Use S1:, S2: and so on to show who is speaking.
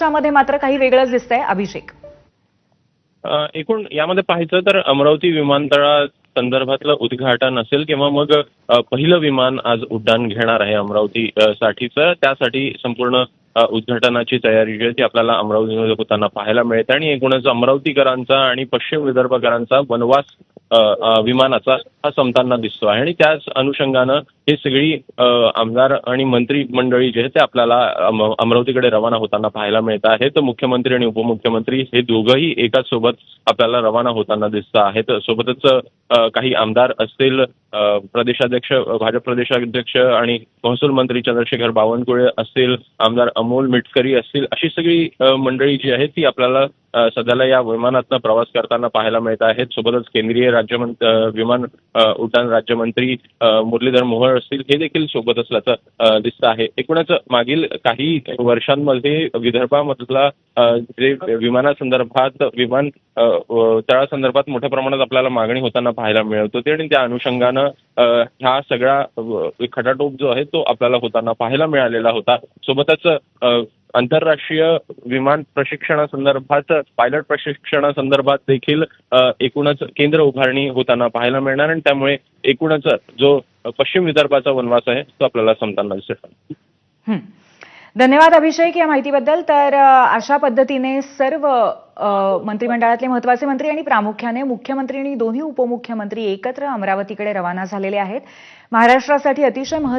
S1: त्यामध्ये मात्र काही वेगळंच दिसतंय. अभिषेक.
S2: एकूण यामध्ये पाहायचं तर अमरावती विमानतळा संदर्भातलं उद्घाटन असेल किंवा मग पहिलं विमान आज उड्डाण घेणार आहे अमरावती साठीचं. त्यासाठी संपूर्ण उद्घाटनाची तयारी जी आहे ती आपल्याला अमरावतीमध्ये होताना पाहायला मिळते आणि एकूणच अमरावतीकरांचा आणि पश्चिम विदर्भकरांचा वनवास विमानाचा हा संपताना दिसतो आहे आणि त्याच अनुषंगानं हे सगळी आमदार आणि मंत्री मंडळी जे आहे ते आपल्याला अमरावतीकडे रवाना होताना पाहायला मिळत आहे. तर मुख्यमंत्री आणि उपमुख्यमंत्री हे दोघंही एकाच सोबत आपल्याला रवाना होताना दिसत आहेत. सोबतच काही आमदार असतील, प्रदेशाध्यक्ष, भाजप प्रदेशाध्यक्ष आणि महसूल मंत्री चंद्रशेखर बावनकुळे असतील, आमदार अमोल मिटकरी असतील, अशी सगळी मंडळी जी आहे ती आपल्याला सध्याला या विमानातनं प्रवास करताना पाहायला मिळत आहेत. सोबतच केंद्रीय विमान उड्डाण राज्यमंत्री मुरलीधर मोहोळ असतील, हे देखील सोबत असल्याचं दिसतं आहे. एकूणच मागील काही वर्षांमध्ये विदर्भामधला जे विमानासंदर्भात तळासंदर्भात मोठ्या प्रमाणात आपल्याला मागणी होताना पाहायला मिळत होती आणि त्या अनुषंगानं हा सगळा खटाटोप जो आहे तो आपल्याला होताना पाहायला मिळालेला होता. सोबतच आंतरराष्ट्रीय विमान प्रशिक्षणासंदर्भात, पायलट प्रशिक्षणासंदर्भात देखील एकूणच केंद्र उभारणी होताना पाहायला मिळणार आणि त्यामुळे एकूणच जो पश्चिम विदर्भाचा वनवास आहे तो आपल्याला संपताना दिसेल.
S1: धन्यवाद अभिषेक या माहितीबद्दल. तर अशा पद्धतीने सर्व मंत्रिमंडळातले महत्त्वाचे मंत्री आणि प्रामुख्याने मुख्यमंत्री आणि दोन्ही उपमुख्यमंत्री एकत्र अमरावतीकडे रवाना झालेले आहेत. महाराष्ट्रासाठी अतिशय